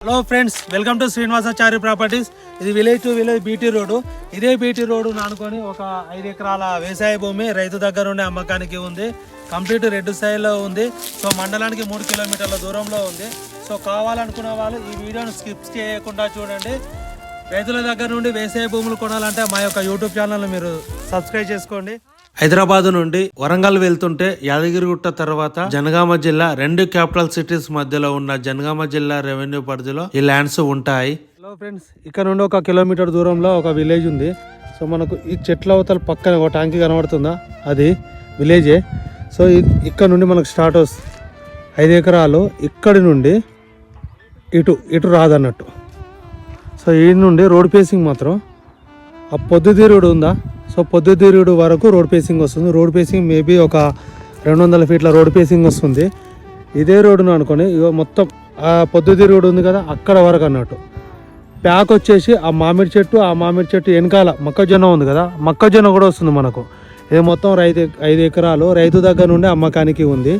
Hello friends, welcome to Srinivasachari properties. ఇది village to village BT road. ఇదే BT road నానుకొని ఒక 5 ఎకరాల వ్యవసాయ భూమి రైతు దగ్గర ఉండే అమ్మకానికి ఉంది. కంప్లీట్ రెడ్ సైడ్లో ఉంది. సో మండలానికి 3 కిలోమీటర్ల దూరంలో ఉంది. సో కావాలనుకున్న వాళ్ళు ఈ వీడియోను స్కిప్ చేయకుండా చూడండి. రైతుల దగ్గర నుండి వ్యవసాయ భూములు కొనాలంటే మా యొక్క యూట్యూబ్ ఛానల్ని మీరు సబ్స్క్రైబ్ చేసుకోండి. హైదరాబాద్ నుండి వరంగల్ వెళ్తుంటే యాదగిరిగుట్ట తర్వాత జనగామ జిల్లా 2 క్యాపిటల్ సిటీస్ మధ్యలో ఉన్న జనగామ జిల్లా రెవెన్యూ పరిధిలో ఈ ల్యాండ్స్ ఉంటాయి. హలో ఫ్రెండ్స్, ఇక్కడ నుండి 1 కిలోమీటర్ దూరంలో ఒక విలేజ్ ఉంది. సో మనకు ఈ చెట్ల అవతల పక్కన ఒక ట్యాంక్ కనబడుతుందా, అది విలేజే. సో ఇక్కడ నుండి మనకు స్టార్ట్ వస్తుంది 5 ఎకరాలు. ఇక్కడి నుండి ఇటు రాదన్నట్టు. సో ఈ నుండి రోడ్ పేసింగ్ మాత్రం ఆ పొద్దుతీరుడు ఉందా, సో పొద్దుతీరుడు వరకు రోడ్ పేసింగ్ వస్తుంది. రోడ్ పేసింగ్ మేబీ ఒక 200 ఫీట్ల రోడ్ పేసింగ్ వస్తుంది. ఇదే రోడ్డును అనుకొని మొత్తం ఆ పొద్దుతీరుడు ఉంది కదా, అక్కడ వరకు అన్నట్టు. ప్యాక్ వచ్చేసి ఆ మామిడి చెట్టు వెనకాల మొక్కజొన్న ఉంది కదా, మొక్కజొన్న కూడా వస్తుంది మనకు. ఇది మొత్తం 5 ఎకరాలు రైతు దగ్గర నుండి అమ్మకానికి ఉంది.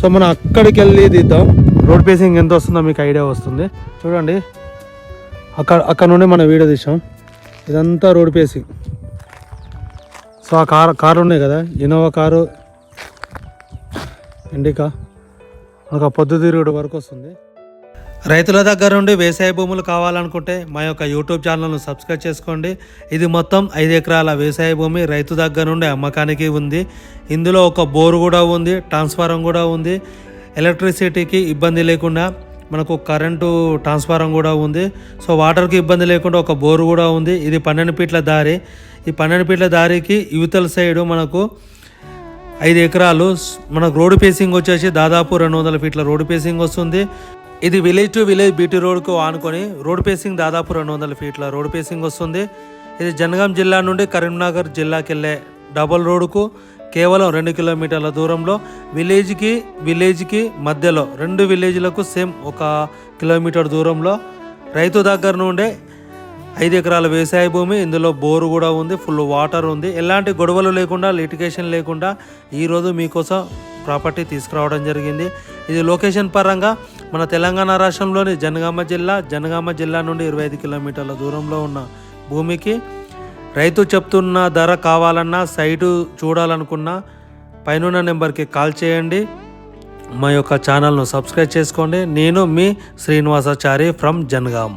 సో మనం అక్కడికి వెళ్ళి తీద్దాం. రోడ్ పేసింగ్ ఎంత వస్తుందో మీకు ఐడియా వస్తుంది. చూడండి, అక్కడ నుండి మనం వీడియో తీసాం. ఇదంతా రోడ్ పేసింగ్. సో ఆ కారు ఉన్నాయి కదా, ఇన్నోవా కారు, ఇండికా, ఒక పొద్దుతిరుగుడు వరకు వస్తుంది. రైతుల దగ్గర నుండి వ్యవసాయ భూములు కావాలనుకుంటే మా యొక్క యూట్యూబ్ ఛానల్ను సబ్స్క్రైబ్ చేసుకోండి. ఇది మొత్తం 5 ఎకరాల వ్యవసాయ భూమి రైతు దగ్గర నుండి అమ్మకానికి ఉంది. ఇందులో ఒక బోరు కూడా ఉంది, ట్రాన్స్ఫారం కూడా ఉంది. ఎలక్ట్రిసిటీకి ఇబ్బంది లేకుండా మనకు కరెంటు ట్రాన్స్ఫారం కూడా ఉంది. సో వాటర్కి ఇబ్బంది లేకుండా ఒక బోరు కూడా ఉంది. ఇది 12 ఫీట్ల దారి. ఈ 12 ఫీట్ల దారికి యువతల సైడు మనకు 5 ఎకరాలు. మనకు రోడ్డు పేసింగ్ వచ్చేసి దాదాపు 200 ఫీట్ల రోడ్డు పేసింగ్ వస్తుంది. ఇది విలేజ్ టు విలేజ్ బీటీ రోడ్కు ఆనుకొని రోడ్ పేసింగ్ దాదాపు 200 ఫీట్ల రోడ్ పేసింగ్ వస్తుంది. ఇది జనగాం జిల్లా నుండి కరీంనగర్ జిల్లాకి వెళ్ళే డబల్ రోడ్డుకు కేవలం 2 కిలోమీటర్ల దూరంలో. విలేజ్కి మధ్యలో 2 విలేజ్లకు సేమ్ 1 కిలోమీటర్ దూరంలో రైతు దగ్గర నుండే 5 ఎకరాల వ్యవసాయ భూమి. ఇందులో బోరు కూడా ఉంది, ఫుల్ వాటర్ ఉంది. ఎలాంటి గొడవలు లేకుండా, లిటిగేషన్ లేకుండా ఈరోజు మీకోసం ప్రాపర్టీ తీసుకురావడం జరిగింది. ఇది లొకేషన్ పరంగా మన తెలంగాణ రాష్ట్రంలోని జనగామ జిల్లా నుండి 25 కిలోమీటర్ల దూరంలో ఉన్న భూమికి రైతు చెప్తున్న ధర కావాలన్నా, సైటు చూడాలనుకున్నా పైన నెంబర్కి కాల్ చేయండి. మా యొక్క ఛానల్ను సబ్స్క్రైబ్ చేసుకోండి. నేను మీ శ్రీనివాసాచారి ఫ్రమ్ జనగాం.